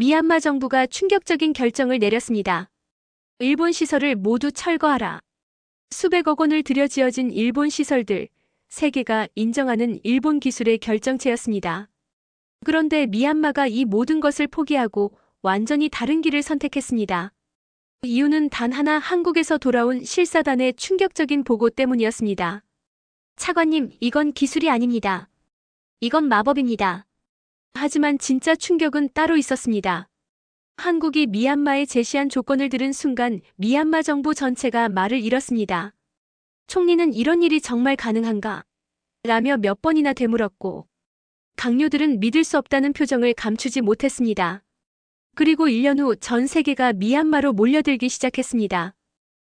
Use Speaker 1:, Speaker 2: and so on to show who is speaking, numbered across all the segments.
Speaker 1: 미얀마 정부가 충격적인 결정을 내렸습니다. 일본 시설을 모두 철거하라. 수백억 원을 들여 지어진 일본 시설들, 세계가 인정하는 일본 기술의 결정체였습니다. 그런데 미얀마가 이 모든 것을 포기하고 완전히 다른 길을 선택했습니다. 이유는 단 하나, 한국에서 돌아온 실사단의 충격적인 보고 때문이었습니다. 차관님, 이건 기술이 아닙니다. 이건 마법입니다. 하지만 진짜 충격은 따로 있었습니다. 한국이 미얀마에 제시한 조건을 들은 순간 미얀마 정부 전체가 말을 잃었습니다. 총리는 이런 일이 정말 가능한가? 라며 몇 번이나 되물었고, 강요들은 믿을 수 없다는 표정을 감추지 못했습니다. 그리고 1년 후 전 세계가 미얀마로 몰려들기 시작했습니다.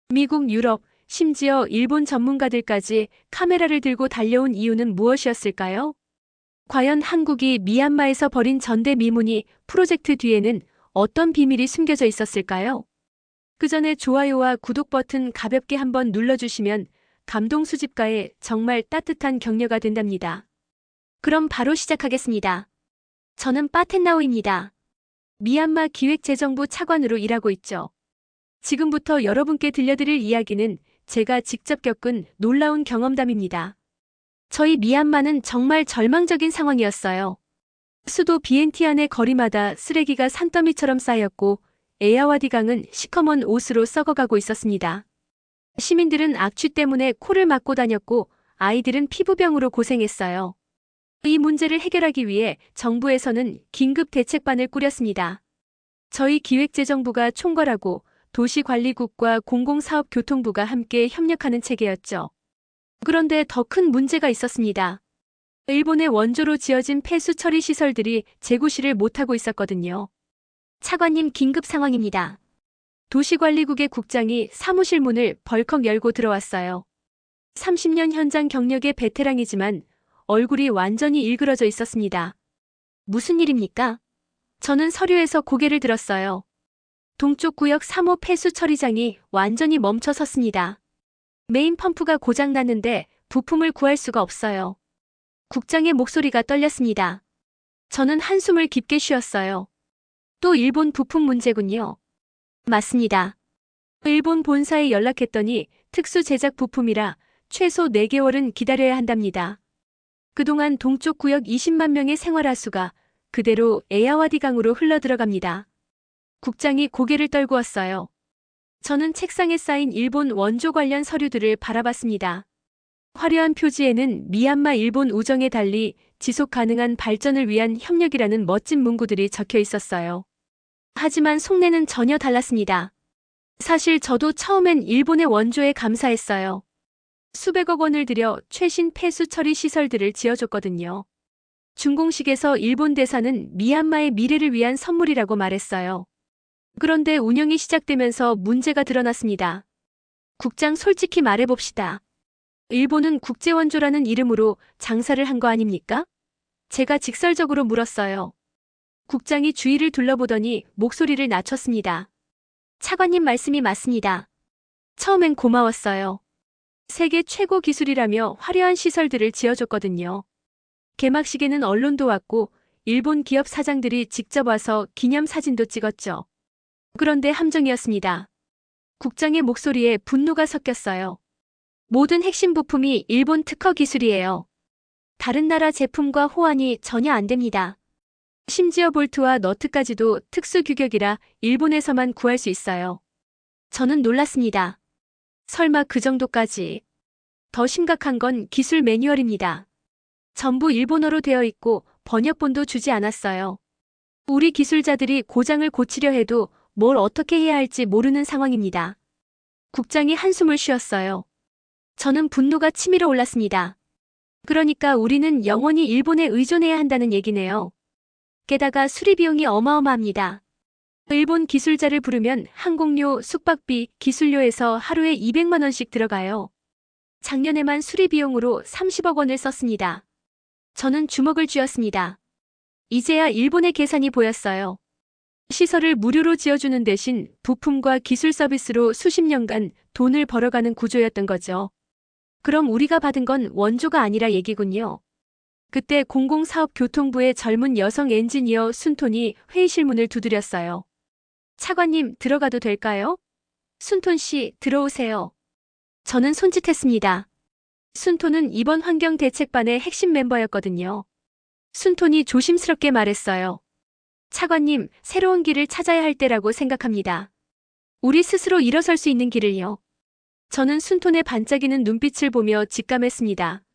Speaker 1: 미국, 유럽, 심지어 일본 전문가들까지 카메라를 들고 달려온 이유는 무엇이었을까요? 과연 한국이 미얀마에서 벌인 전대미문이 프로젝트 뒤에는 어떤 비밀이 숨겨져 있었을까요? 그 전에 좋아요와 구독 버튼 가볍게 한번 눌러주시면 감동 수집가의 정말 따뜻한 격려가 된답니다. 그럼 바로 시작하겠습니다. 저는 파텐나오입니다. 미얀마 기획재정부 차관으로 일하고 있죠. 지금부터 여러분께 들려드릴 이야기는 제가 직접 겪은 놀라운 경험담입니다. 저희 미얀마는 정말 절망적인 상황이었어요. 수도 비엔티안의 거리마다 쓰레기가 산더미처럼 쌓였고 에야와디 강은 시커먼 옷으로 썩어가고 있었습니다. 시민들은 악취 때문에 코를 막고 다녔고 아이들은 피부병으로 고생했어요. 이 문제를 해결하기 위해 정부에서는 긴급 대책반을 꾸렸습니다. 저희 기획재정부가 총괄하고 도시관리국과 공공사업교통부가 함께 협력하는 체계였죠. 그런데 더 큰 문제가 있었습니다. 일본의 원조로 지어진 폐수 처리 시설들이 재구시를 못하고 있었거든요. 차관님, 긴급 상황입니다. 도시관리국의 국장이 사무실 문을 벌컥 열고 들어왔어요. 30년 현장 경력의 베테랑이지만 얼굴이 완전히 일그러져 있었습니다. 무슨 일입니까? 저는 서류에서 고개를 들었어요. 동쪽 구역 3호 폐수 처리장이 완전히 멈춰 섰습니다. 메인 펌프가 고장났는데 부품을 구할 수가 없어요. 국장의 목소리가 떨렸습니다. 저는 한숨을 깊게 쉬었어요. 또 일본 부품 문제군요. 맞습니다. 일본 본사에 연락했더니 특수 제작 부품이라 최소 4개월은 기다려야 한답니다. 그동안 동쪽 구역 20만 명의 생활하수가 그대로 에야와디 강으로 흘러들어갑니다. 국장이 고개를 떨고 왔어요. 저는 책상에 쌓인 일본 원조 관련 서류들을 바라봤습니다. 화려한 표지에는 미얀마 일본 우정에 달리 지속 가능한 발전을 위한 협력이라는 멋진 문구들이 적혀 있었어요. 하지만 속내는 전혀 달랐습니다. 사실 저도 처음엔 일본의 원조에 감사했어요. 수백억 원을 들여 최신 폐수 처리 시설들을 지어줬거든요. 준공식에서 일본 대사는 미얀마의 미래를 위한 선물이라고 말했어요. 그런데 운영이 시작되면서 문제가 드러났습니다. 국장, 솔직히 말해봅시다. 일본은 국제원조라는 이름으로 장사를 한 거 아닙니까? 제가 직설적으로 물었어요. 국장이 주위를 둘러보더니 목소리를 낮췄습니다. 차관님 말씀이 맞습니다. 처음엔 고마웠어요. 세계 최고 기술이라며 화려한 시설들을 지어줬거든요. 개막식에는 언론도 왔고 일본 기업 사장들이 직접 와서 기념사진도 찍었죠. 그런데 함정이었습니다. 국장의 목소리에 분노가 섞였어요. 모든 핵심 부품이 일본 특허 기술이에요. 다른 나라 제품과 호환이 전혀 안 됩니다. 심지어 볼트와 너트까지도 특수 규격이라 일본에서만 구할 수 있어요. 저는 놀랐습니다. 설마 그 정도까지? 더 심각한 건 기술 매뉴얼입니다. 전부 일본어로 되어 있고 번역본도 주지 않았어요. 우리 기술자들이 고장을 고치려 해도 뭘 어떻게 해야 할지 모르는 상황입니다. 국장이 한숨을 쉬었어요. 저는 분노가 치밀어 올랐습니다. 그러니까 우리는 영원히 일본에 의존해야 한다는 얘기네요. 게다가 수리 비용이 어마어마합니다. 일본 기술자를 부르면 항공료, 숙박비, 기술료에서 하루에 200만 원씩 들어가요. 작년에만 수리 비용으로 30억 원을 썼습니다. 저는 주먹을 쥐었습니다. 이제야 일본의 계산이 보였어요. 시설을 무료로 지어주는 대신 부품과 기술 서비스로 수십 년간 돈을 벌어가는 구조였던 거죠. 그럼 우리가 받은 건 원조가 아니라 얘기군요. 그때 공공사업교통부의 젊은 여성 엔지니어 순톤이 회의실 문을 두드렸어요. 차관님, 들어가도 될까요? 순톤 씨, 들어오세요. 저는 손짓했습니다. 순톤은 이번 환경대책반의 핵심 멤버였거든요. 순톤이 조심스럽게 말했어요. 차관님, 새로운 길을 찾아야 할 때라고 생각합니다. 우리 스스로 일어설 수 있는 길을요. 저는 순톤의 반짝이는 눈빛을 보며 직감했습니다.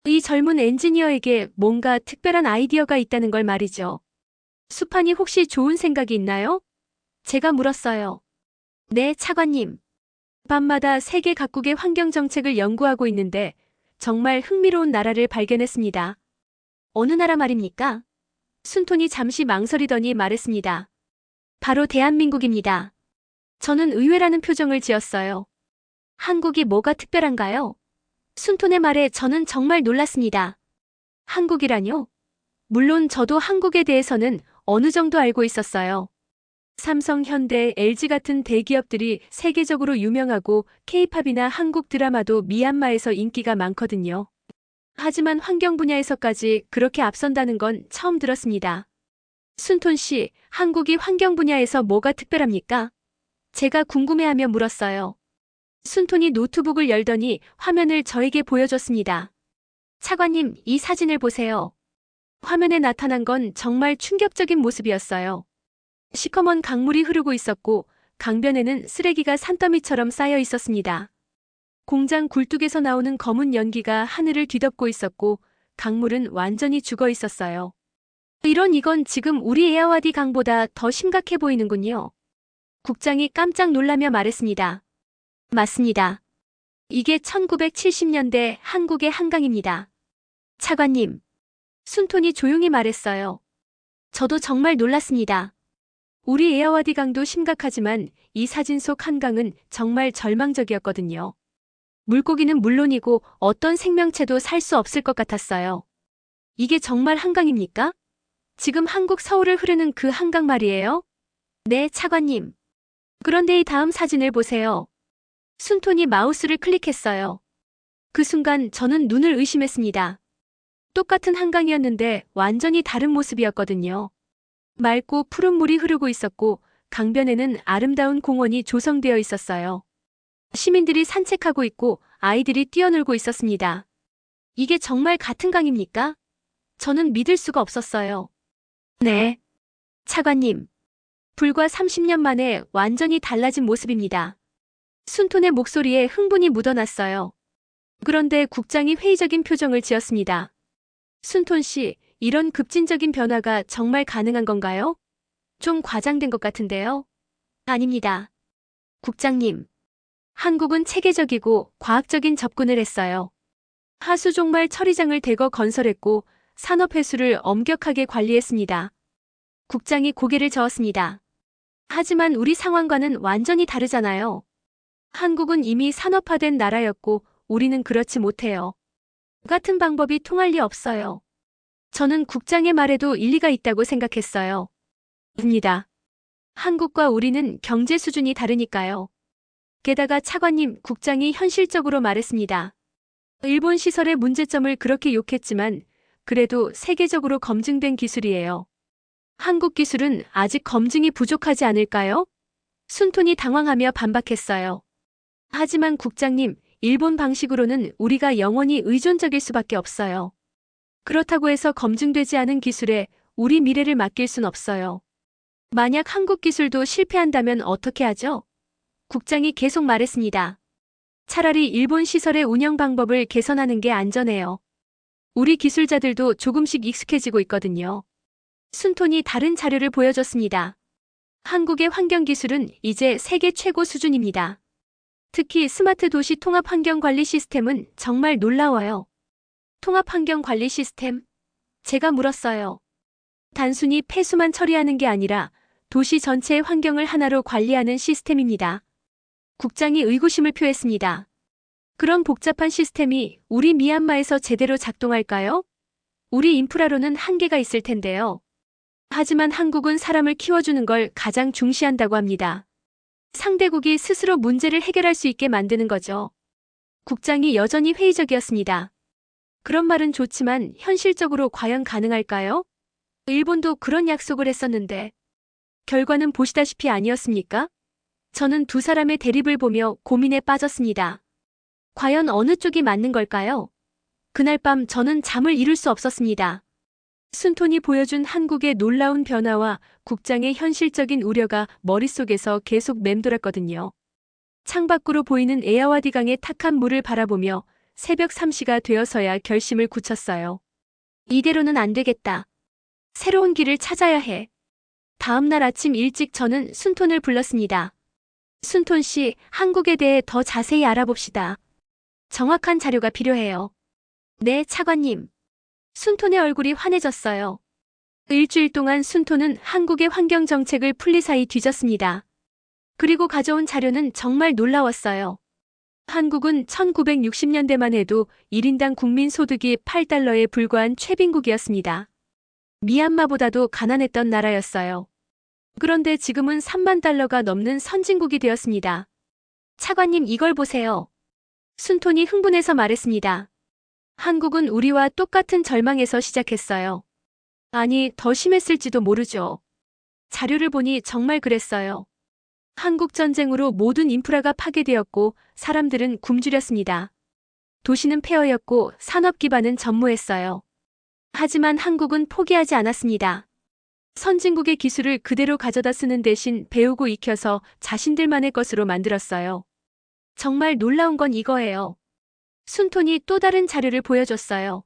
Speaker 1: 이 젊은 엔지니어에게 뭔가 특별한 아이디어가 있다는 걸 말이죠. 수판이 혹시 좋은 생각이 있나요? 제가 물었어요. 네, 차관님. 밤마다 세계 각국의 환경정책을 연구하고 있는데 정말 흥미로운 나라를 발견했습니다. 어느 나라 말입니까? 순톤이 잠시 망설이더니 말했습니다. 바로 대한민국입니다. 저는 의외라는 표정을 지었어요. 한국이 뭐가 특별한가요? 순톤의 말에 저는 정말 놀랐습니다. 한국이라뇨? 물론 저도 한국에 대해서는 어느 정도 알고 있었어요. 삼성, 현대, LG 같은 대기업들이 세계적으로 유명하고 K-팝이나 한국 드라마도 미얀마에서 인기가 많거든요. 하지만 환경 분야에서까지 그렇게 앞선다는 건 처음 들었습니다. 순톤 씨, 한국이 환경 분야에서 뭐가 특별합니까? 제가 궁금해하며 물었어요. 순톤이 노트북을 열더니 화면을 저에게 보여줬습니다. 차관님, 이 사진을 보세요. 화면에 나타난 건 정말 충격적인 모습이었어요. 시커먼 강물이 흐르고 있었고 강변에는 쓰레기가 산더미처럼 쌓여 있었습니다. 공장 굴뚝에서 나오는 검은 연기가 하늘을 뒤덮고 있었고 강물은 완전히 죽어 있었어요. 이건 지금 우리 에어와디 강보다 더 심각해 보이는군요. 국장이 깜짝 놀라며 말했습니다. 맞습니다. 이게 1970년대 한국의 한강입니다. 차관님. 순톤이 조용히 말했어요. 저도 정말 놀랐습니다. 우리 에어와디 강도 심각하지만 이 사진 속 한강은 정말 절망적이었거든요. 물고기는 물론이고 어떤 생명체도 살 수 없을 것 같았어요. 이게 정말 한강입니까? 지금 한국 서울을 흐르는 그 한강 말이에요? 네, 차관님. 그런데 이 다음 사진을 보세요. 순톤이 마우스를 클릭했어요. 그 순간 저는 눈을 의심했습니다. 똑같은 한강이었는데 완전히 다른 모습이었거든요. 맑고 푸른 물이 흐르고 있었고 강변에는 아름다운 공원이 조성되어 있었어요. 시민들이 산책하고 있고 아이들이 뛰어놀고 있었습니다. 이게 정말 같은 강입니까? 저는 믿을 수가 없었어요. 네. 차관님. 불과 30년 만에 완전히 달라진 모습입니다. 순톤의 목소리에 흥분이 묻어났어요. 그런데 국장이 회의적인 표정을 지었습니다. 순톤 씨, 이런 급진적인 변화가 정말 가능한 건가요? 좀 과장된 것 같은데요? 아닙니다. 국장님. 한국은 체계적이고 과학적인 접근을 했어요. 하수 종말 처리장을 대거 건설했고 산업회수를 엄격하게 관리했습니다. 국장이 고개를 저었습니다. 하지만 우리 상황과는 완전히 다르잖아요. 한국은 이미 산업화된 나라였고 우리는 그렇지 못해요. 같은 방법이 통할 리 없어요. 저는 국장의 말에도 일리가 있다고 생각했어요. 입니다. 한국과 우리는 경제 수준이 다르니까요. 게다가 차관님, 국장이 현실적으로 말했습니다. 일본 시설의 문제점을 그렇게 욕했지만 그래도 세계적으로 검증된 기술이에요. 한국 기술은 아직 검증이 부족하지 않을까요? 순톤이 당황하며 반박했어요. 하지만 국장님, 일본 방식으로는 우리가 영원히 의존적일 수밖에 없어요. 그렇다고 해서 검증되지 않은 기술에 우리 미래를 맡길 순 없어요. 만약 한국 기술도 실패한다면 어떻게 하죠? 국장이 계속 말했습니다. 차라리 일본 시설의 운영 방법을 개선하는 게 안전해요. 우리 기술자들도 조금씩 익숙해지고 있거든요. 순톤이 다른 자료를 보여줬습니다. 한국의 환경기술은 이제 세계 최고 수준입니다. 특히 스마트 도시 통합 환경 관리 시스템은 정말 놀라워요. 통합 환경 관리 시스템? 제가 물었어요. 단순히 폐수만 처리하는 게 아니라 도시 전체의 환경을 하나로 관리하는 시스템입니다. 국장이 의구심을 표했습니다. 그런 복잡한 시스템이 우리 미얀마에서 제대로 작동할까요? 우리 인프라로는 한계가 있을 텐데요. 하지만 한국은 사람을 키워주는 걸 가장 중시한다고 합니다. 상대국이 스스로 문제를 해결할 수 있게 만드는 거죠. 국장이 여전히 회의적이었습니다. 그런 말은 좋지만 현실적으로 과연 가능할까요? 일본도 그런 약속을 했었는데 결과는 보시다시피 아니었습니까? 저는 두 사람의 대립을 보며 고민에 빠졌습니다. 과연 어느 쪽이 맞는 걸까요? 그날 밤 저는 잠을 이룰 수 없었습니다. 순톤이 보여준 한국의 놀라운 변화와 국장의 현실적인 우려가 머릿속에서 계속 맴돌았거든요. 창밖으로 보이는 에아와디 강의 탁한 물을 바라보며 새벽 3시가 되어서야 결심을 굳혔어요. 이대로는 안 되겠다. 새로운 길을 찾아야 해. 다음 날 아침 일찍 저는 순톤을 불렀습니다. 순톤 씨, 한국에 대해 더 자세히 알아봅시다. 정확한 자료가 필요해요. 네, 차관님. 순톤의 얼굴이 환해졌어요. 일주일 동안 순톤은 한국의 환경 정책을 풀리사이 뒤졌습니다. 그리고 가져온 자료는 정말 놀라웠어요. 한국은 1960년대만 해도 1인당 국민 소득이 8달러에 불과한 최빈국이었습니다. 미얀마보다도 가난했던 나라였어요. 그런데 지금은 3만 달러가 넘는 선진국이 되었습니다. 차관님, 이걸 보세요. 순톤이 흥분해서 말했습니다. 한국은 우리와 똑같은 절망에서 시작했어요. 아니, 더 심했을지도 모르죠. 자료를 보니 정말 그랬어요. 한국 전쟁으로 모든 인프라가 파괴되었고 사람들은 굶주렸습니다. 도시는 폐허였고 산업 기반은 전무했어요. 하지만 한국은 포기하지 않았습니다. 선진국의 기술을 그대로 가져다 쓰는 대신 배우고 익혀서 자신들만의 것으로 만들었어요. 정말 놀라운 건 이거예요. 순톤이 또 다른 자료를 보여줬어요.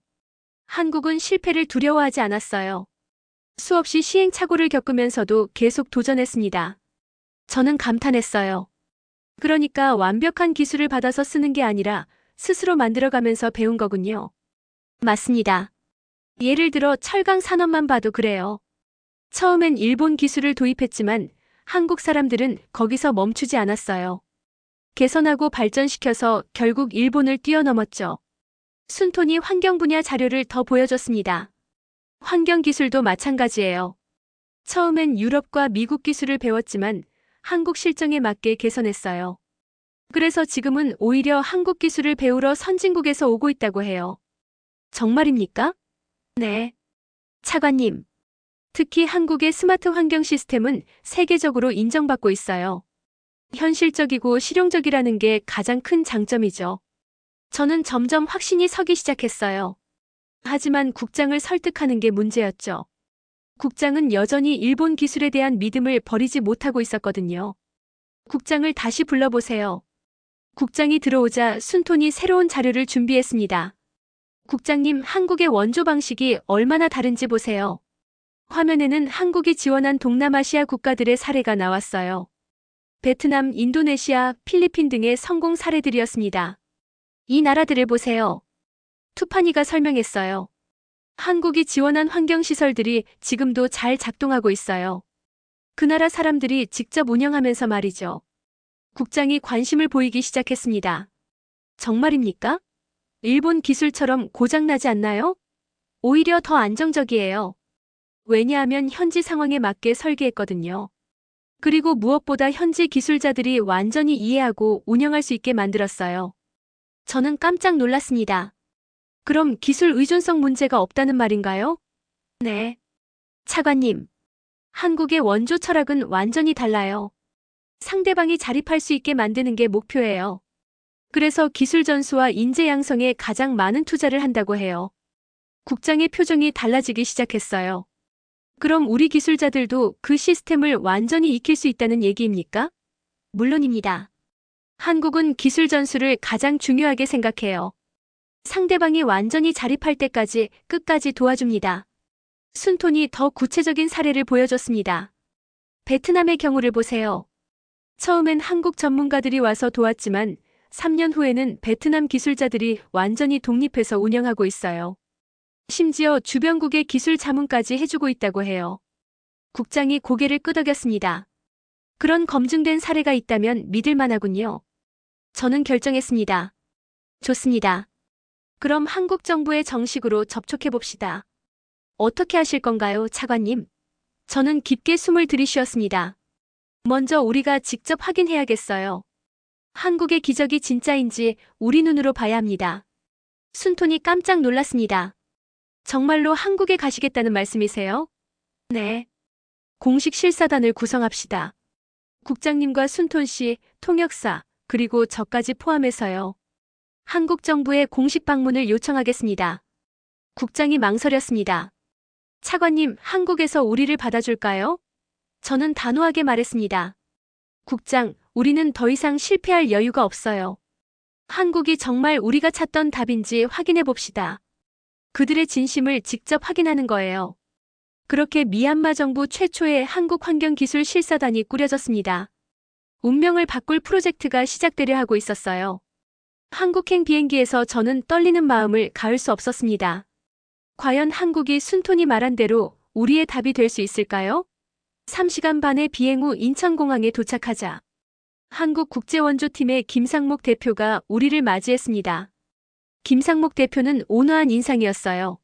Speaker 1: 한국은 실패를 두려워하지 않았어요. 수없이 시행착오를 겪으면서도 계속 도전했습니다. 저는 감탄했어요. 그러니까 완벽한 기술을 받아서 쓰는 게 아니라 스스로 만들어가면서 배운 거군요. 맞습니다. 예를 들어 철강 산업만 봐도 그래요. 처음엔 일본 기술을 도입했지만 한국 사람들은 거기서 멈추지 않았어요. 개선하고 발전시켜서 결국 일본을 뛰어넘었죠. 순톤이 환경 분야 자료를 더 보여줬습니다. 환경 기술도 마찬가지예요. 처음엔 유럽과 미국 기술을 배웠지만 한국 실정에 맞게 개선했어요. 그래서 지금은 오히려 한국 기술을 배우러 선진국에서 오고 있다고 해요. 정말입니까? 네. 차관님. 특히 한국의 스마트 환경 시스템은 세계적으로 인정받고 있어요. 현실적이고 실용적이라는 게 가장 큰 장점이죠. 저는 점점 확신이 서기 시작했어요. 하지만 국장을 설득하는 게 문제였죠. 국장은 여전히 일본 기술에 대한 믿음을 버리지 못하고 있었거든요. 국장을 다시 불러보세요. 국장이 들어오자 순톤이 새로운 자료를 준비했습니다. 국장님, 한국의 원조 방식이 얼마나 다른지 보세요. 화면에는 한국이 지원한 동남아시아 국가들의 사례가 나왔어요. 베트남, 인도네시아, 필리핀 등의 성공 사례들이었습니다. 이 나라들을 보세요. 투파니가 설명했어요. 한국이 지원한 환경시설들이 지금도 잘 작동하고 있어요. 그 나라 사람들이 직접 운영하면서 말이죠. 국장이 관심을 보이기 시작했습니다. 정말입니까? 일본 기술처럼 고장나지 않나요? 오히려 더 안정적이에요. 왜냐하면 현지 상황에 맞게 설계했거든요. 그리고 무엇보다 현지 기술자들이 완전히 이해하고 운영할 수 있게 만들었어요. 저는 깜짝 놀랐습니다. 그럼 기술 의존성 문제가 없다는 말인가요? 네. 차관님, 한국의 원조 철학은 완전히 달라요. 상대방이 자립할 수 있게 만드는 게 목표예요. 그래서 기술 전수와 인재 양성에 가장 많은 투자를 한다고 해요. 국장의 표정이 달라지기 시작했어요. 그럼 우리 기술자들도 그 시스템을 완전히 익힐 수 있다는 얘기입니까? 물론입니다. 한국은 기술 전수를 가장 중요하게 생각해요. 상대방이 완전히 자립할 때까지 끝까지 도와줍니다. 순톤이 더 구체적인 사례를 보여줬습니다. 베트남의 경우를 보세요. 처음엔 한국 전문가들이 와서 도왔지만 3년 후에는 베트남 기술자들이 완전히 독립해서 운영하고 있어요. 심지어 주변국의 기술 자문까지 해주고 있다고 해요. 국장이 고개를 끄덕였습니다. 그런 검증된 사례가 있다면 믿을 만하군요. 저는 결정했습니다. 좋습니다. 그럼 한국 정부에 정식으로 접촉해봅시다. 어떻게 하실 건가요, 차관님? 저는 깊게 숨을 들이쉬었습니다. 먼저 우리가 직접 확인해야겠어요. 한국의 기적이 진짜인지 우리 눈으로 봐야 합니다. 순톤이 깜짝 놀랐습니다. 정말로 한국에 가시겠다는 말씀이세요? 네. 공식 실사단을 구성합시다. 국장님과 순톤 씨, 통역사, 그리고 저까지 포함해서요. 한국 정부에 공식 방문을 요청하겠습니다. 국장이 망설였습니다. 차관님, 한국에서 우리를 받아줄까요? 저는 단호하게 말했습니다. 국장, 우리는 더 이상 실패할 여유가 없어요. 한국이 정말 우리가 찾던 답인지 확인해 봅시다. 그들의 진심을 직접 확인하는 거예요. 그렇게 미얀마 정부 최초의 한국 환경기술 실사단이 꾸려졌습니다. 운명을 바꿀 프로젝트가 시작되려 하고 있었어요. 한국행 비행기에서 저는 떨리는 마음을 가을 수 없었습니다. 과연 한국이 순톤이 말한 대로 우리의 답이 될 수 있을까요? 3시간 반의 비행 후 인천공항에 도착하자 한국국제원조팀의 김상목 대표가 우리를 맞이했습니다. 김상목 대표는 온화한 인상이었어요.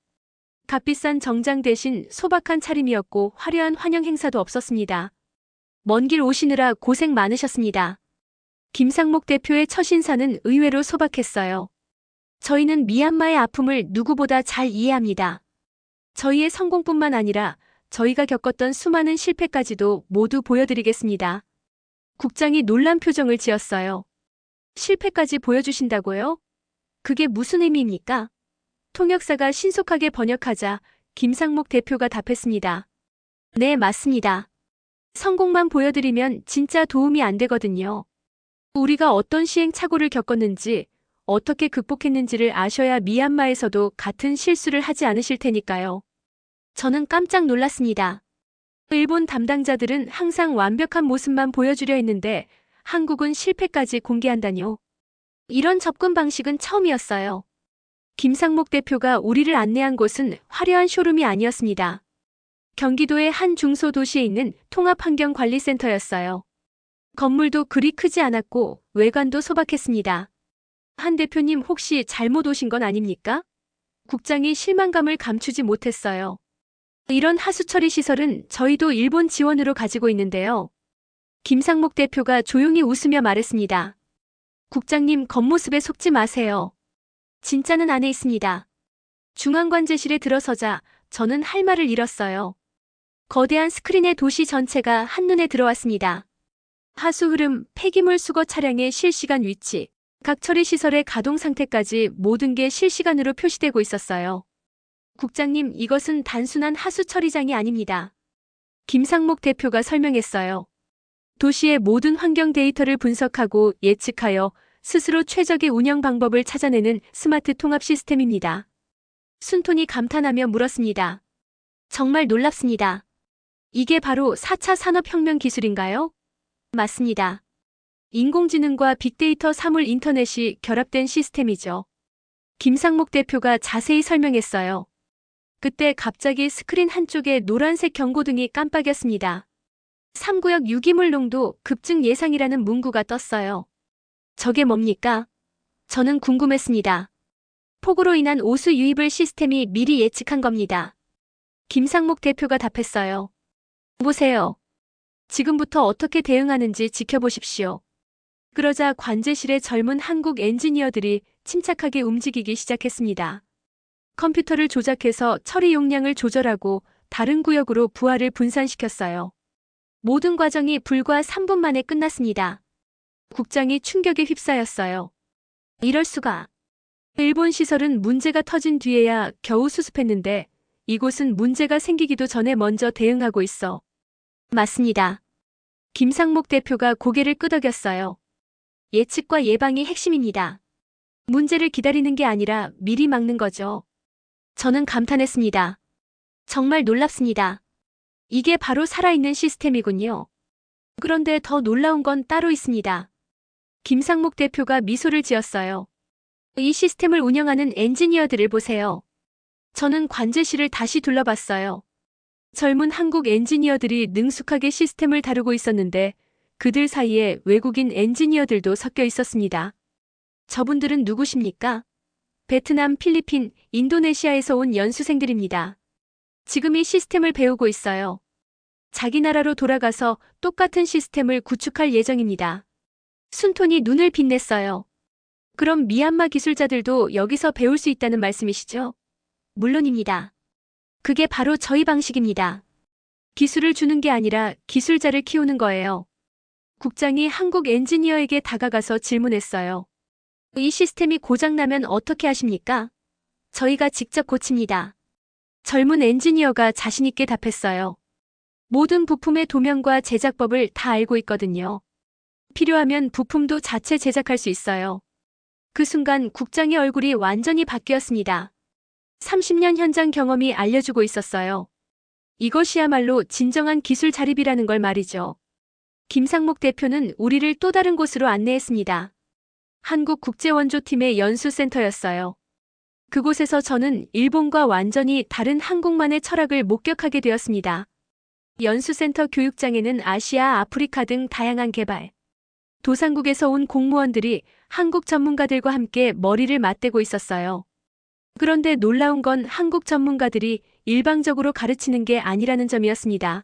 Speaker 1: 값비싼 정장 대신 소박한 차림이었고 화려한 환영 행사도 없었습니다. 먼 길 오시느라 고생 많으셨습니다. 김상목 대표의 첫 인사는 의외로 소박했어요. 저희는 미얀마의 아픔을 누구보다 잘 이해합니다. 저희의 성공뿐만 아니라 저희가 겪었던 수많은 실패까지도 모두 보여드리겠습니다. 국장이 놀란 표정을 지었어요. 실패까지 보여주신다고요? 그게 무슨 의미입니까? 통역사가 신속하게 번역하자 김상목 대표가 답했습니다. 네, 맞습니다. 성공만 보여드리면 진짜 도움이 안 되거든요. 우리가 어떤 시행착오를 겪었는지, 어떻게 극복했는지를 아셔야 미얀마에서도 같은 실수를 하지 않으실 테니까요. 저는 깜짝 놀랐습니다. 일본 담당자들은 항상 완벽한 모습만 보여주려 했는데 한국은 실패까지 공개한다뇨. 이런 접근 방식은 처음이었어요. 김상목 대표가 우리를 안내한 곳은 화려한 쇼룸이 아니었습니다. 경기도의 한 중소도시에 있는 통합환경관리센터였어요. 건물도 그리 크지 않았고 외관도 소박했습니다. 한 대표님, 혹시 잘못 오신 건 아닙니까? 국장이 실망감을 감추지 못했어요. 이런 하수처리 시설은 저희도 일본 지원으로 가지고 있는데요. 김상목 대표가 조용히 웃으며 말했습니다. 국장님, 겉모습에 속지 마세요. 진짜는 안에 있습니다. 중앙관제실에 들어서자 저는 할 말을 잃었어요. 거대한 스크린의 도시 전체가 한눈에 들어왔습니다. 하수 흐름, 폐기물 수거 차량의 실시간 위치, 각 처리 시설의 가동 상태까지 모든 게 실시간으로 표시되고 있었어요. 국장님, 이것은 단순한 하수 처리장이 아닙니다. 김상목 대표가 설명했어요. 도시의 모든 환경 데이터를 분석하고 예측하여 스스로 최적의 운영 방법을 찾아내는 스마트 통합 시스템입니다. 순톤이 감탄하며 물었습니다. 정말 놀랍습니다. 이게 바로 4차 산업혁명 기술인가요? 맞습니다. 인공지능과 빅데이터 사물 인터넷이 결합된 시스템이죠. 김상목 대표가 자세히 설명했어요. 그때 갑자기 스크린 한쪽에 노란색 경고등이 깜빡였습니다. 3구역 유기물 농도 급증 예상이라는 문구가 떴어요. 저게 뭡니까? 저는 궁금했습니다. 폭우로 인한 오수 유입을 시스템이 미리 예측한 겁니다. 김상목 대표가 답했어요. 보세요. 지금부터 어떻게 대응하는지 지켜보십시오. 그러자 관제실의 젊은 한국 엔지니어들이 침착하게 움직이기 시작했습니다. 컴퓨터를 조작해서 처리 용량을 조절하고 다른 구역으로 부하를 분산시켰어요. 모든 과정이 불과 3분 만에 끝났습니다. 국장이 충격에 휩싸였어요. 이럴 수가. 일본 시설은 문제가 터진 뒤에야 겨우 수습했는데 이곳은 문제가 생기기도 전에 먼저 대응하고 있어. 맞습니다. 김상목 대표가 고개를 끄덕였어요. 예측과 예방이 핵심입니다. 문제를 기다리는 게 아니라 미리 막는 거죠. 저는 감탄했습니다. 정말 놀랍습니다. 이게 바로 살아있는 시스템이군요. 그런데 더 놀라운 건 따로 있습니다. 김상목 대표가 미소를 지었어요. 이 시스템을 운영하는 엔지니어들을 보세요. 저는 관제실을 다시 둘러봤어요. 젊은 한국 엔지니어들이 능숙하게 시스템을 다루고 있었는데 그들 사이에 외국인 엔지니어들도 섞여 있었습니다. 저분들은 누구십니까? 베트남, 필리핀, 인도네시아에서 온 연수생들입니다. 지금 이 시스템을 배우고 있어요. 자기 나라로 돌아가서 똑같은 시스템을 구축할 예정입니다. 순톤이 눈을 빛냈어요. 그럼 미얀마 기술자들도 여기서 배울 수 있다는 말씀이시죠? 물론입니다. 그게 바로 저희 방식입니다. 기술을 주는 게 아니라 기술자를 키우는 거예요. 국장이 한국 엔지니어에게 다가가서 질문했어요. 이 시스템이 고장나면 어떻게 하십니까? 저희가 직접 고칩니다. 젊은 엔지니어가 자신있게 답했어요. 모든 부품의 도면과 제작법을 다 알고 있거든요. 필요하면 부품도 자체 제작할 수 있어요. 그 순간 국장의 얼굴이 완전히 바뀌었습니다. 30년 현장 경험이 알려주고 있었어요. 이것이야말로 진정한 기술 자립이라는 걸 말이죠. 김상목 대표는 우리를 또 다른 곳으로 안내했습니다. 한국국제원조팀의 연수센터였어요. 그곳에서 저는 일본과 완전히 다른 한국만의 철학을 목격하게 되었습니다. 연수센터 교육장에는 아시아, 아프리카 등 다양한 개발, 도상국에서 온 공무원들이 한국 전문가들과 함께 머리를 맞대고 있었어요. 그런데 놀라운 건 한국 전문가들이 일방적으로 가르치는 게 아니라는 점이었습니다.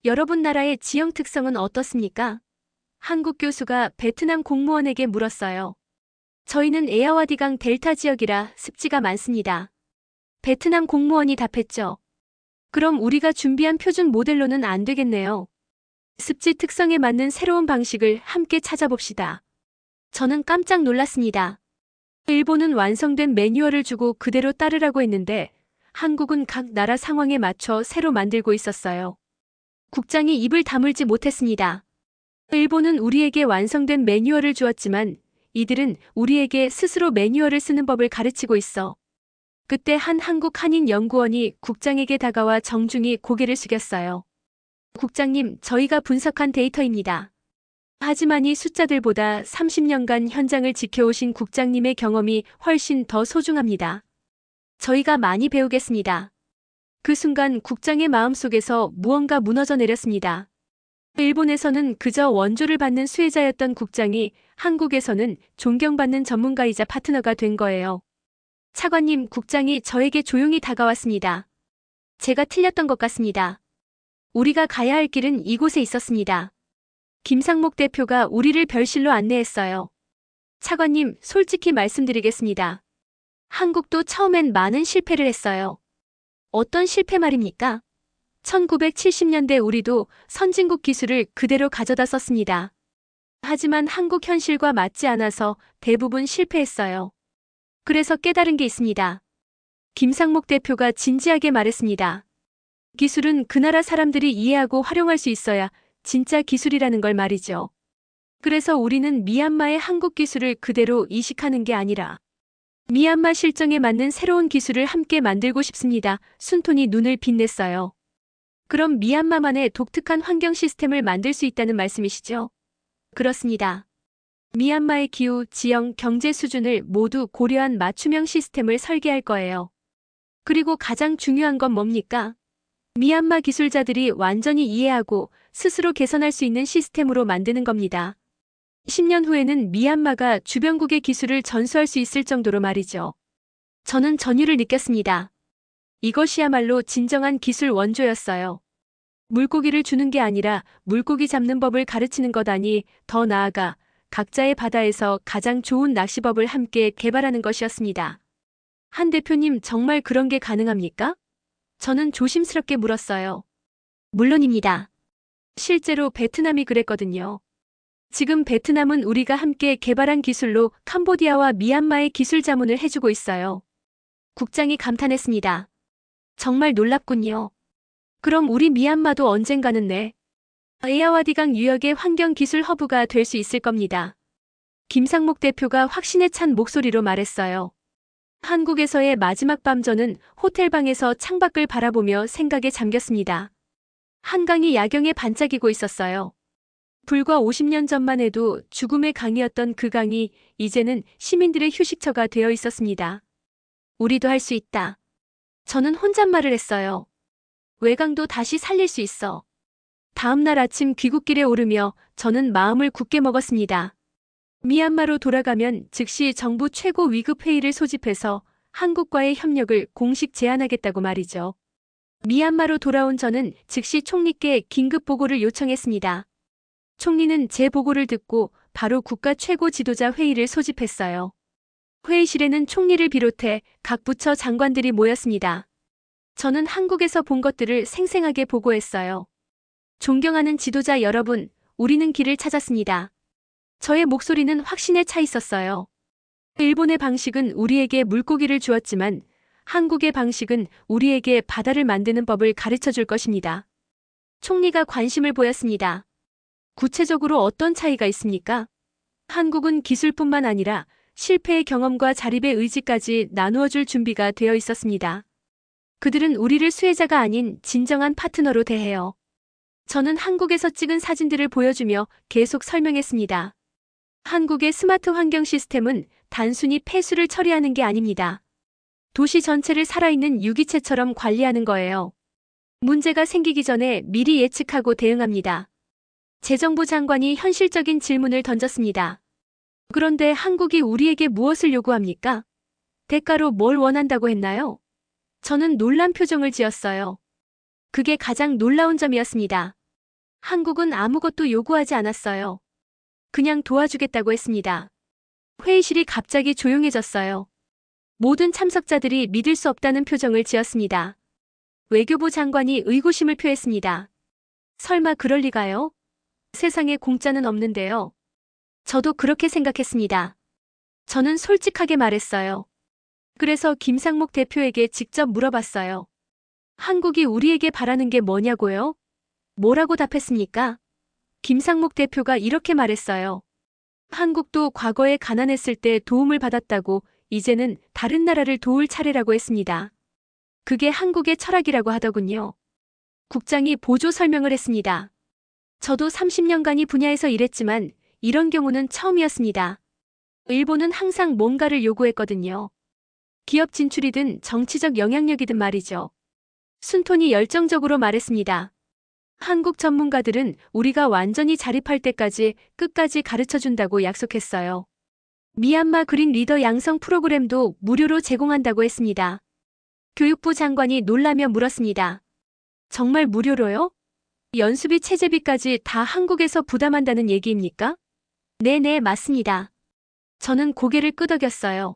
Speaker 1: 여러분 나라의 지형 특성은 어떻습니까? 한국 교수가 베트남 공무원에게 물었어요. 저희는 에아와디강 델타 지역이라 습지가 많습니다. 베트남 공무원이 답했죠. 그럼 우리가 준비한 표준 모델로는 안 되겠네요. 습지 특성에 맞는 새로운 방식을 함께 찾아봅시다. 저는 깜짝 놀랐습니다. 일본은 완성된 매뉴얼을 주고 그대로 따르라고 했는데 한국은 각 나라 상황에 맞춰 새로 만들고 있었어요. 국장이 입을 다물지 못했습니다. 일본은 우리에게 완성된 매뉴얼을 주었지만 이들은 우리에게 스스로 매뉴얼을 쓰는 법을 가르치고 있어. 그때 한 한국 한인 연구원이 국장에게 다가와 정중히 고개를 숙였어요. 국장님, 저희가 분석한 데이터입니다. 하지만 이 숫자들보다 30년간 현장을 지켜오신 국장님의 경험이 훨씬 더 소중합니다. 저희가 많이 배우겠습니다. 그 순간 국장의 마음속에서 무언가 무너져 내렸습니다. 일본에서는 그저 원조를 받는 수혜자였던 국장이 한국에서는 존경받는 전문가이자 파트너가 된 거예요. 차관님, 국장이 저에게 조용히 다가왔습니다. 제가 틀렸던 것 같습니다. 우리가 가야 할 길은 이곳에 있었습니다. 김상목 대표가 우리를 별실로 안내했어요. 차관님, 솔직히 말씀드리겠습니다. 한국도 처음엔 많은 실패를 했어요. 어떤 실패 말입니까? 1970년대 우리도 선진국 기술을 그대로 가져다 썼습니다. 하지만 한국 현실과 맞지 않아서 대부분 실패했어요. 그래서 깨달은 게 있습니다. 김상목 대표가 진지하게 말했습니다. 기술은 그 나라 사람들이 이해하고 활용할 수 있어야 진짜 기술이라는 걸 말이죠. 그래서 우리는 미얀마의 한국 기술을 그대로 이식하는 게 아니라 미얀마 실정에 맞는 새로운 기술을 함께 만들고 싶습니다. 순톤이 눈을 빛냈어요. 그럼 미얀마만의 독특한 환경 시스템을 만들 수 있다는 말씀이시죠? 그렇습니다. 미얀마의 기후, 지형, 경제 수준을 모두 고려한 맞춤형 시스템을 설계할 거예요. 그리고 가장 중요한 건 뭡니까? 미얀마 기술자들이 완전히 이해하고 스스로 개선할 수 있는 시스템으로 만드는 겁니다. 10년 후에는 미얀마가 주변국의 기술을 전수할 수 있을 정도로 말이죠. 저는 전율을 느꼈습니다. 이것이야말로 진정한 기술 원조였어요. 물고기를 주는 게 아니라 물고기 잡는 법을 가르치는 것 아니, 더 나아가 각자의 바다에서 가장 좋은 낚시법을 함께 개발하는 것이었습니다. 한 대표님, 정말 그런 게 가능합니까? 저는 조심스럽게 물었어요. 물론입니다. 실제로 베트남이 그랬거든요. 지금 베트남은 우리가 함께 개발한 기술로 캄보디아와 미얀마의 기술 자문을 해주고 있어요. 국장이 감탄했습니다. 정말 놀랍군요. 그럼 우리 미얀마도 언젠가는 에아와디강 유역의 환경기술 허브가 될 수 있을 겁니다. 김상목 대표가 확신에 찬 목소리로 말했어요. 한국에서의 마지막 밤 저는 호텔방에서 창밖을 바라보며 생각에 잠겼습니다. 한강이 야경에 반짝이고 있었어요. 불과 50년 전만 해도 죽음의 강이었던 그 강이 이제는 시민들의 휴식처가 되어 있었습니다. 우리도 할 수 있다. 저는 혼잣말을 했어요. 외강도 다시 살릴 수 있어. 다음 날 아침 귀국길에 오르며 저는 마음을 굳게 먹었습니다. 미얀마로 돌아가면 즉시 정부 최고 위급 회의를 소집해서 한국과의 협력을 공식 제안하겠다고 말이죠. 미얀마로 돌아온 저는 즉시 총리께 긴급 보고를 요청했습니다. 총리는 제 보고를 듣고 바로 국가 최고 지도자 회의를 소집했어요. 회의실에는 총리를 비롯해 각 부처 장관들이 모였습니다. 저는 한국에서 본 것들을 생생하게 보고했어요. 존경하는 지도자 여러분, 우리는 길을 찾았습니다. 저의 목소리는 확신에 차 있었어요. 일본의 방식은 우리에게 물고기를 주었지만 한국의 방식은 우리에게 바다를 만드는 법을 가르쳐 줄 것입니다. 총리가 관심을 보였습니다. 구체적으로 어떤 차이가 있습니까? 한국은 기술뿐만 아니라 실패의 경험과 자립의 의지까지 나누어 줄 준비가 되어 있었습니다. 그들은 우리를 수혜자가 아닌 진정한 파트너로 대해요. 저는 한국에서 찍은 사진들을 보여주며 계속 설명했습니다. 한국의 스마트 환경 시스템은 단순히 폐수를 처리하는 게 아닙니다. 도시 전체를 살아있는 유기체처럼 관리하는 거예요. 문제가 생기기 전에 미리 예측하고 대응합니다. 재정부 장관이 현실적인 질문을 던졌습니다. 그런데 한국이 우리에게 무엇을 요구합니까? 대가로 뭘 원한다고 했나요? 저는 놀란 표정을 지었어요. 그게 가장 놀라운 점이었습니다. 한국은 아무것도 요구하지 않았어요. 그냥 도와주겠다고 했습니다. 회의실이 갑자기 조용해졌어요. 모든 참석자들이 믿을 수 없다는 표정을 지었습니다. 외교부 장관이 의구심을 표했습니다. 설마 그럴 리가요? 세상에 공짜는 없는데요. 저도 그렇게 생각했습니다. 저는 솔직하게 말했어요. 그래서 김상목 대표에게 직접 물어봤어요. 한국이 우리에게 바라는 게 뭐냐고요? 뭐라고 답했습니까? 김상목 대표가 이렇게 말했어요. 한국도 과거에 가난했을 때 도움을 받았다고 이제는 다른 나라를 도울 차례라고 했습니다. 그게 한국의 철학이라고 하더군요. 국장이 보조 설명을 했습니다. 저도 30년간 이 분야에서 일했지만 이런 경우는 처음이었습니다. 일본은 항상 뭔가를 요구했거든요. 기업 진출이든 정치적 영향력이든 말이죠. 순톤이 열정적으로 말했습니다. 한국 전문가들은 우리가 완전히 자립할 때까지 끝까지 가르쳐준다고 약속했어요. 미얀마 그린 리더 양성 프로그램도 무료로 제공한다고 했습니다. 교육부 장관이 놀라며 물었습니다. 정말 무료로요? 연수비 체제비까지 다 한국에서 부담한다는 얘기입니까? 네네, 맞습니다. 저는 고개를 끄덕였어요.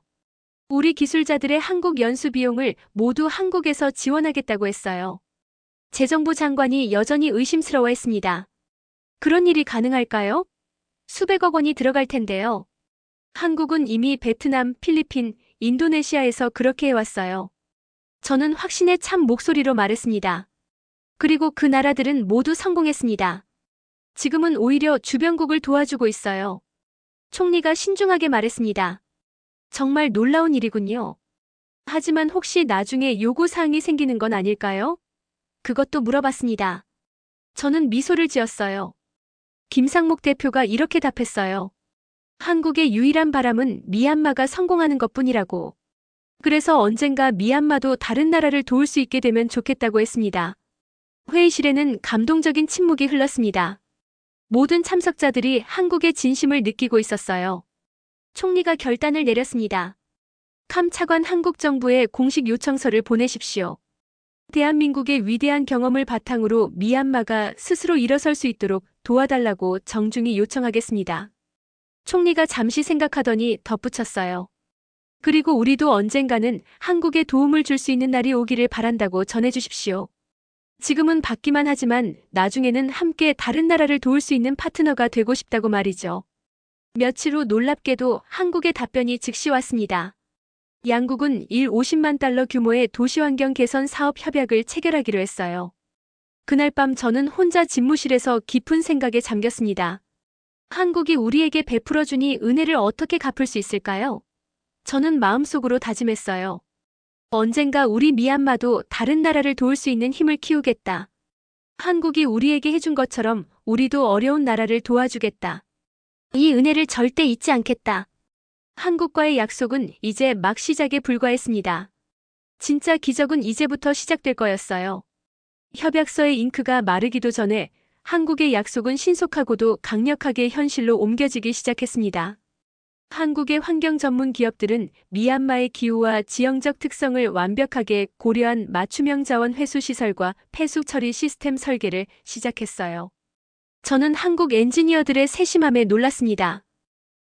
Speaker 1: 우리 기술자들의 한국 연수 비용을 모두 한국에서 지원하겠다고 했어요. 재정부 장관이 여전히 의심스러워했습니다. 그런 일이 가능할까요? 수백억 원이 들어갈 텐데요. 한국은 이미 베트남, 필리핀, 인도네시아에서 그렇게 해왔어요. 저는 확신에 찬 목소리로 말했습니다. 그리고 그 나라들은 모두 성공했습니다. 지금은 오히려 주변국을 도와주고 있어요. 총리가 신중하게 말했습니다. 정말 놀라운 일이군요. 하지만 혹시 나중에 요구사항이 생기는 건 아닐까요? 그것도 물어봤습니다. 저는 미소를 지었어요. 김상목 대표가 이렇게 답했어요. 한국의 유일한 바람은 미얀마가 성공하는 것뿐이라고. 그래서 언젠가 미얀마도 다른 나라를 도울 수 있게 되면 좋겠다고 했습니다. 회의실에는 감동적인 침묵이 흘렀습니다. 모든 참석자들이 한국의 진심을 느끼고 있었어요. 총리가 결단을 내렸습니다. 캄 차관 한국 정부에 공식 요청서를 보내십시오. 대한민국의 위대한 경험을 바탕으로 미얀마가 스스로 일어설 수 있도록 도와달라고 정중히 요청하겠습니다. 총리가 잠시 생각하더니 덧붙였어요. 그리고 우리도 언젠가는 한국에 도움을 줄 수 있는 날이 오기를 바란다고 전해주십시오. 지금은 받기만 하지만 나중에는 함께 다른 나라를 도울 수 있는 파트너가 되고 싶다고 말이죠. 며칠 후 놀랍게도 한국의 답변이 즉시 왔습니다. 양국은 50만 달러 규모의 도시환경 개선 사업 협약을 체결하기로 했어요. 그날 밤 저는 혼자 집무실에서 깊은 생각에 잠겼습니다. 한국이 우리에게 베풀어주니 은혜를 어떻게 갚을 수 있을까요? 저는 마음속으로 다짐했어요. 언젠가 우리 미얀마도 다른 나라를 도울 수 있는 힘을 키우겠다. 한국이 우리에게 해준 것처럼 우리도 어려운 나라를 도와주겠다. 이 은혜를 절대 잊지 않겠다. 한국과의 약속은 이제 막 시작에 불과했습니다. 진짜 기적은 이제부터 시작될 거였어요. 협약서의 잉크가 마르기도 전에 한국의 약속은 신속하고도 강력하게 현실로 옮겨지기 시작했습니다. 한국의 환경 전문 기업들은 미얀마의 기후와 지형적 특성을 완벽하게 고려한 맞춤형 자원 회수 시설과 폐수 처리 시스템 설계를 시작했어요. 저는 한국 엔지니어들의 세심함에 놀랐습니다.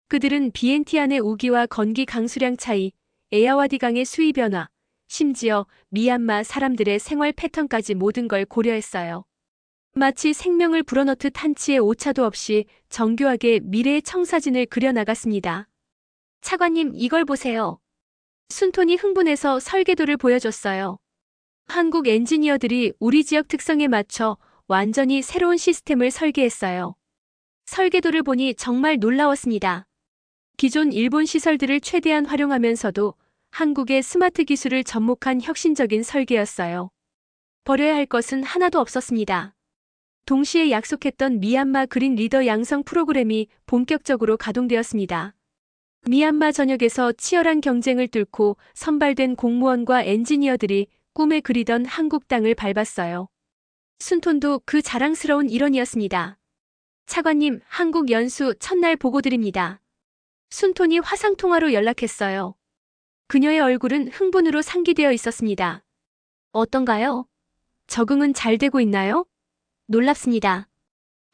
Speaker 1: 그들은 BNT 안의 우기와 건기 강수량 차이, 에아와디 강의 수위 변화, 심지어 미얀마 사람들의 생활 패턴까지 모든 걸 고려했어요. 마치 생명을 불어넣듯 한치의 오차도 없이 정교하게 미래의 청사진을 그려나갔습니다. 차관님, 이걸 보세요. 순톤이 흥분해서 설계도를 보여줬어요. 한국 엔지니어들이 우리 지역 특성에 맞춰 완전히 새로운 시스템을 설계했어요. 설계도를 보니 정말 놀라웠습니다. 기존 일본 시설들을 최대한 활용하면서도 한국의 스마트 기술을 접목한 혁신적인 설계였어요. 버려야 할 것은 하나도 없었습니다. 동시에 약속했던 미얀마 그린 리더 양성 프로그램이 본격적으로 가동되었습니다. 미얀마 전역에서 치열한 경쟁을 뚫고 선발된 공무원과 엔지니어들이 꿈에 그리던 한국 땅을 밟았어요. 순톤도 그 자랑스러운 일원이었습니다. 차관님, 한국 연수 첫날 보고드립니다. 순톤이 화상통화로 연락했어요. 그녀의 얼굴은 흥분으로 상기되어 있었습니다. 어떤가요? 적응은 잘 되고 있나요? 놀랍습니다.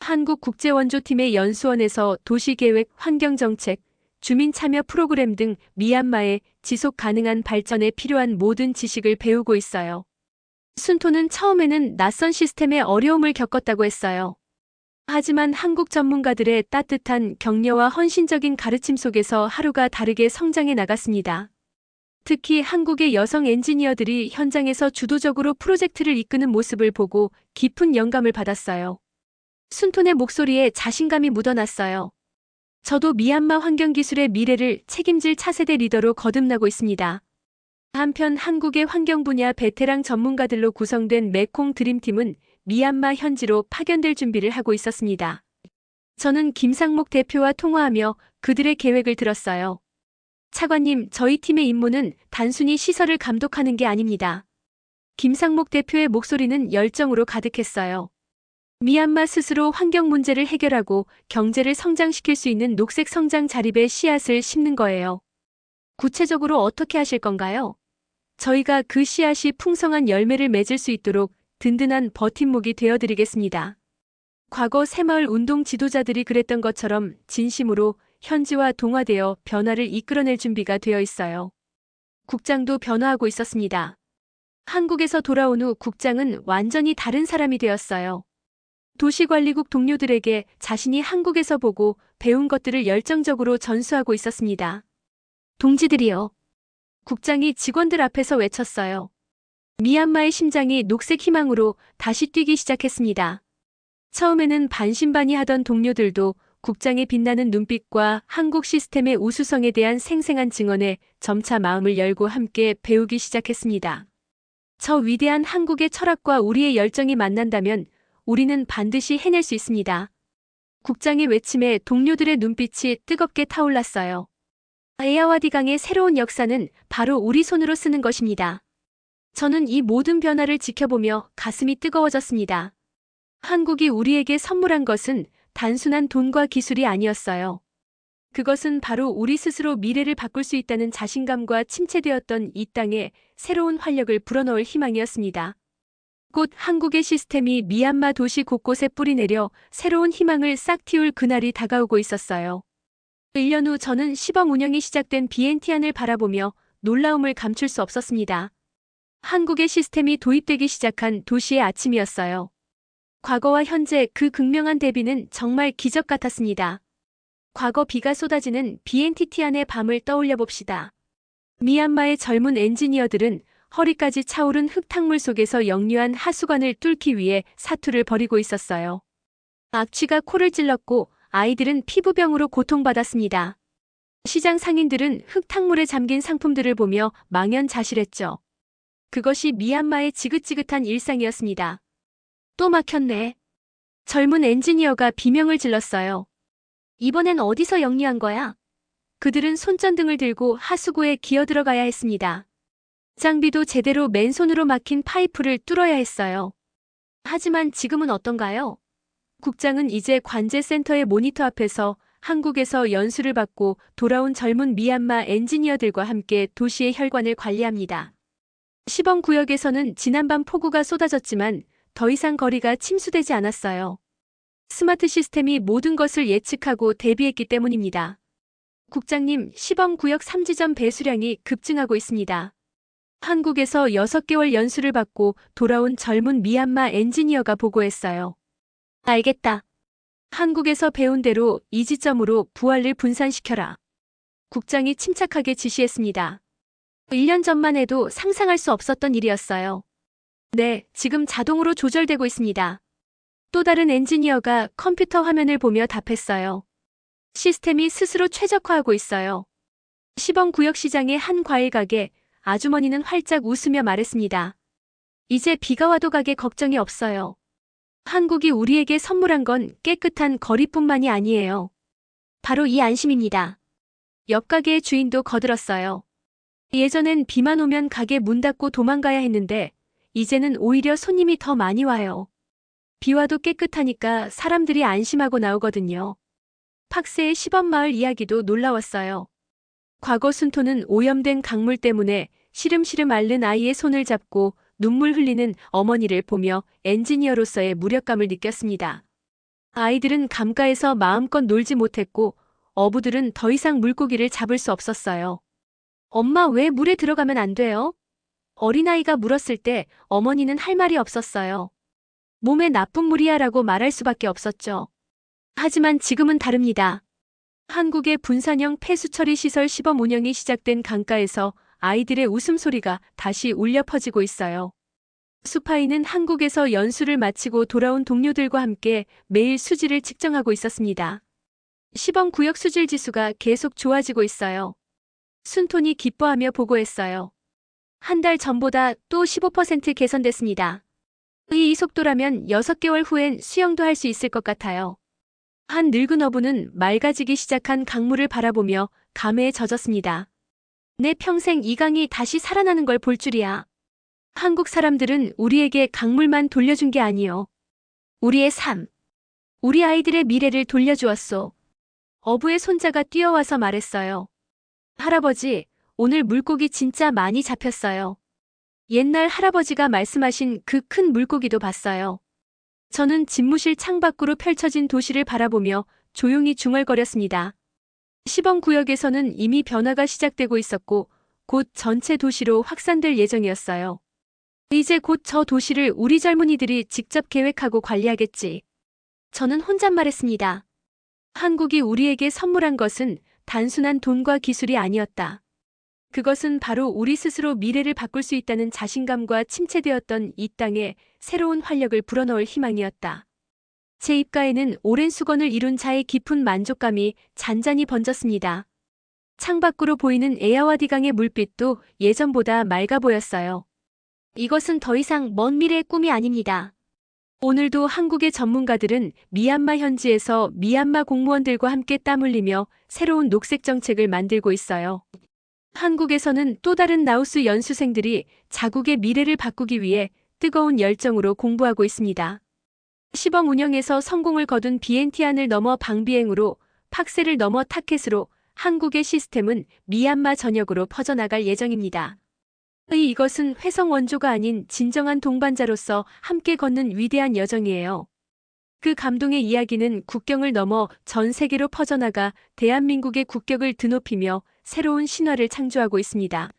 Speaker 1: 한국국제원조팀의 연수원에서 도시계획, 환경정책, 주민참여 프로그램 등 미얀마의 지속 가능한 발전에 필요한 모든 지식을 배우고 있어요. 순톤은 처음에는 낯선 시스템에 어려움을 겪었다고 했어요. 하지만 한국 전문가들의 따뜻한 격려와 헌신적인 가르침 속에서 하루가 다르게 성장해 나갔습니다. 특히 한국의 여성 엔지니어들이 현장에서 주도적으로 프로젝트를 이끄는 모습을 보고 깊은 영감을 받았어요. 순톤의 목소리에 자신감이 묻어났어요. 저도 미얀마 환경기술의 미래를 책임질 차세대 리더로 거듭나고 있습니다. 한편 한국의 환경 분야 베테랑 전문가들로 구성된 메콩 드림팀은 미얀마 현지로 파견될 준비를 하고 있었습니다. 저는 김상목 대표와 통화하며 그들의 계획을 들었어요. 차관님, 저희 팀의 임무는 단순히 시설을 감독하는 게 아닙니다. 김상목 대표의 목소리는 열정으로 가득했어요. 미얀마 스스로 환경 문제를 해결하고 경제를 성장시킬 수 있는 녹색 성장 자립의 씨앗을 심는 거예요. 구체적으로 어떻게 하실 건가요? 저희가 그 씨앗이 풍성한 열매를 맺을 수 있도록 든든한 버팀목이 되어드리겠습니다. 과거 새마을 운동 지도자들이 그랬던 것처럼 진심으로 현지와 동화되어 변화를 이끌어낼 준비가 되어 있어요. 국장도 변화하고 있었습니다. 한국에서 돌아온 후 국장은 완전히 다른 사람이 되었어요. 도시관리국 동료들에게 자신이 한국에서 보고 배운 것들을 열정적으로 전수하고 있었습니다. 동지들이여. 국장이 직원들 앞에서 외쳤어요. 미얀마의 심장이 녹색 희망으로 다시 뛰기 시작했습니다. 처음에는 반신반의하던 동료들도 국장의 빛나는 눈빛과 한국 시스템의 우수성에 대한 생생한 증언에 점차 마음을 열고 함께 배우기 시작했습니다. 저 위대한 한국의 철학과 우리의 열정이 만난다면 우리는 반드시 해낼 수 있습니다. 국장의 외침에 동료들의 눈빛이 뜨겁게 타올랐어요. 에아와디 강의 새로운 역사는 바로 우리 손으로 쓰는 것입니다. 저는 이 모든 변화를 지켜보며 가슴이 뜨거워졌습니다. 한국이 우리에게 선물한 것은 단순한 돈과 기술이 아니었어요. 그것은 바로 우리 스스로 미래를 바꿀 수 있다는 자신감과 침체되었던 이 땅에 새로운 활력을 불어넣을 희망이었습니다. 곧 한국의 시스템이 미얀마 도시 곳곳에 뿌리내려 새로운 희망을 싹 틔울 그날이 다가오고 있었어요. 1년 후 저는 시범 운영이 시작된 BNT안을 바라보며 놀라움을 감출 수 없었습니다. 한국의 시스템이 도입되기 시작한 도시의 아침이었어요. 과거와 현재 그 극명한 대비는 정말 기적 같았습니다. 과거 비가 쏟아지는 BNT안의 밤을 떠올려 봅시다. 미얀마의 젊은 엔지니어들은 허리까지 차오른 흙탕물 속에서 역류한 하수관을 뚫기 위해 사투를 벌이고 있었어요. 악취가 코를 찔렀고 아이들은 피부병으로 고통받았습니다. 시장 상인들은 흙탕물에 잠긴 상품들을 보며 망연자실했죠. 그것이 미얀마의 지긋지긋한 일상이었습니다. 또 막혔네. 젊은 엔지니어가 비명을 질렀어요. 이번엔 어디서 역류한 거야? 그들은 손전등을 들고 하수구에 기어들어가야 했습니다. 장비도 제대로 맨손으로 막힌 파이프를 뚫어야 했어요. 하지만 지금은 어떤가요? 국장은 이제 관제센터의 모니터 앞에서 한국에서 연수를 받고 돌아온 젊은 미얀마 엔지니어들과 함께 도시의 혈관을 관리합니다. 시범 구역에서는 지난밤 폭우가 쏟아졌지만 더 이상 거리가 침수되지 않았어요. 스마트 시스템이 모든 것을 예측하고 대비했기 때문입니다. 국장님, 시범구역 3지점 배수량이 급증하고 있습니다. 한국에서 6개월 연수를 받고 돌아온 젊은 미얀마 엔지니어가 보고했어요. 알겠다. 한국에서 배운 대로 이 지점으로 부하를 분산시켜라. 국장이 침착하게 지시했습니다. 1년 전만 해도 상상할 수 없었던 일이었어요. 네, 지금 자동으로 조절되고 있습니다. 또 다른 엔지니어가 컴퓨터 화면을 보며 답했어요. 시스템이 스스로 최적화하고 있어요. 시범구역 시장의 한 과일 가게 아주머니는 활짝 웃으며 말했습니다. 이제 비가 와도 가게 걱정이 없어요. 한국이 우리에게 선물한 건 깨끗한 거리뿐만이 아니에요. 바로 이 안심입니다. 옆 가게의 주인도 거들었어요. 예전엔 비만 오면 가게 문 닫고 도망가야 했는데 이제는 오히려 손님이 더 많이 와요. 비 와도 깨끗하니까 사람들이 안심하고 나오거든요. 팍세의 시범마을 이야기도 놀라웠어요. 과거 순토는 오염된 강물 때문에 시름시름 앓는 아이의 손을 잡고 눈물 흘리는 어머니를 보며 엔지니어로서의 무력감을 느꼈습니다. 아이들은 강가에서 마음껏 놀지 못했고 어부들은 더 이상 물고기를 잡을 수 없었어요. 엄마, 왜 물에 들어가면 안 돼요? 어린아이가 물었을 때 어머니는 할 말이 없었어요. 몸에 나쁜 물이야 라고 말할 수밖에 없었죠. 하지만 지금은 다릅니다. 한국의 분산형 폐수처리 시설 시범 운영이 시작된 강가에서 아이들의 웃음소리가 다시 울려 퍼지고 있어요. 수파이는 한국에서 연수를 마치고 돌아온 동료들과 함께 매일 수질을 측정하고 있었습니다. 시범 구역 수질 지수가 계속 좋아지고 있어요. 순톤이 기뻐하며 보고했어요. 한 달 전보다 또 15% 개선됐습니다. 이 속도라면 6개월 후엔 수영도 할 수 있을 것 같아요. 한 늙은 어부는 맑아지기 시작한 강물을 바라보며 감회에 젖었습니다. 내 평생 이 강이 다시 살아나는 걸 볼 줄이야. 한국 사람들은 우리에게 강물만 돌려준 게 아니요. 우리의 삶, 우리 아이들의 미래를 돌려주었소. 어부의 손자가 뛰어와서 말했어요. 할아버지, 오늘 물고기 진짜 많이 잡혔어요. 옛날 할아버지가 말씀하신 그 큰 물고기도 봤어요. 저는 집무실 창밖으로 펼쳐진 도시를 바라보며 조용히 중얼거렸습니다. 시범구역에서는 이미 변화가 시작되고 있었고 곧 전체 도시로 확산될 예정이었어요. 이제 곧 저 도시를 우리 젊은이들이 직접 계획하고 관리하겠지. 저는 혼잣말했습니다. 한국이 우리에게 선물한 것은 단순한 돈과 기술이 아니었다. 그것은 바로 우리 스스로 미래를 바꿀 수 있다는 자신감과 침체되었던 이 땅에 새로운 활력을 불어넣을 희망이었다. 제 입가에는 오랜 수건을 이룬 자의 깊은 만족감이 잔잔히 번졌습니다. 창밖으로 보이는 에아와디 강의 물빛도 예전보다 맑아 보였어요. 이것은 더 이상 먼 미래의 꿈이 아닙니다. 오늘도 한국의 전문가들은 미얀마 현지에서 미얀마 공무원들과 함께 땀 흘리며 새로운 녹색 정책을 만들고 있어요. 한국에서는 또 다른 나우스 연수생들이 자국의 미래를 바꾸기 위해 뜨거운 열정으로 공부하고 있습니다. 시범 운영에서 성공을 거둔 비엔티안을 넘어 방비행으로, 팍세를 넘어 타켓으로 한국의 시스템은 미얀마 전역으로 퍼져나갈 예정입니다. 이것은 회성 원조가 아닌 진정한 동반자로서 함께 걷는 위대한 여정이에요. 그 감동의 이야기는 국경을 넘어 전 세계로 퍼져나가 대한민국의 국격을 드높이며 새로운 신화를 창조하고 있습니다.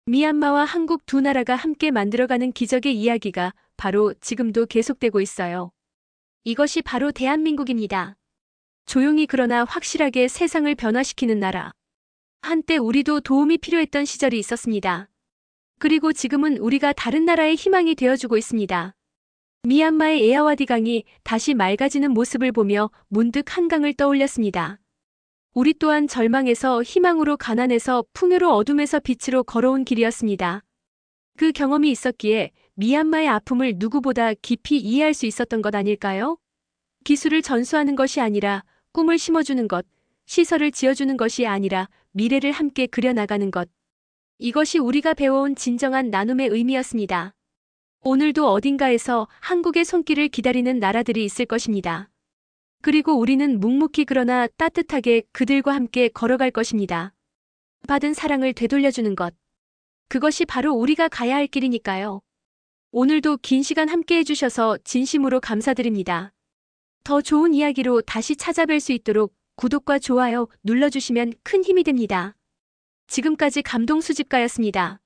Speaker 1: 미얀마와 한국 두 나라가 함께 만들어가는 기적의 이야기가 바로 지금도 계속되고 있어요. 이것이 바로 대한민국입니다. 조용히 그러나 확실하게 세상을 변화시키는 나라. 한때 우리도 도움이 필요했던 시절이 있었습니다. 그리고 지금은 우리가 다른 나라의 희망이 되어주고 있습니다. 미얀마의 에아와디 강이 다시 맑아지는 모습을 보며 문득 한강을 떠올렸습니다. 우리 또한 절망에서 희망으로, 가난에서 풍요로, 어둠에서 빛으로 걸어온 길이었습니다. 그 경험이 있었기에 미얀마의 아픔을 누구보다 깊이 이해할 수 있었던 것 아닐까요? 기술을 전수하는 것이 아니라 꿈을 심어주는 것, 시설을 지어주는 것이 아니라 미래를 함께 그려나가는 것. 이것이 우리가 배워온 진정한 나눔의 의미였습니다. 오늘도 어딘가에서 한국의 손길을 기다리는 나라들이 있을 것입니다. 그리고 우리는 묵묵히 그러나 따뜻하게 그들과 함께 걸어갈 것입니다. 받은 사랑을 되돌려주는 것. 그것이 바로 우리가 가야 할 길이니까요. 오늘도 긴 시간 함께 해주셔서 진심으로 감사드립니다. 더 좋은 이야기로 다시 찾아뵐 수 있도록 구독과 좋아요 눌러주시면 큰 힘이 됩니다. 지금까지 감동수집가였습니다.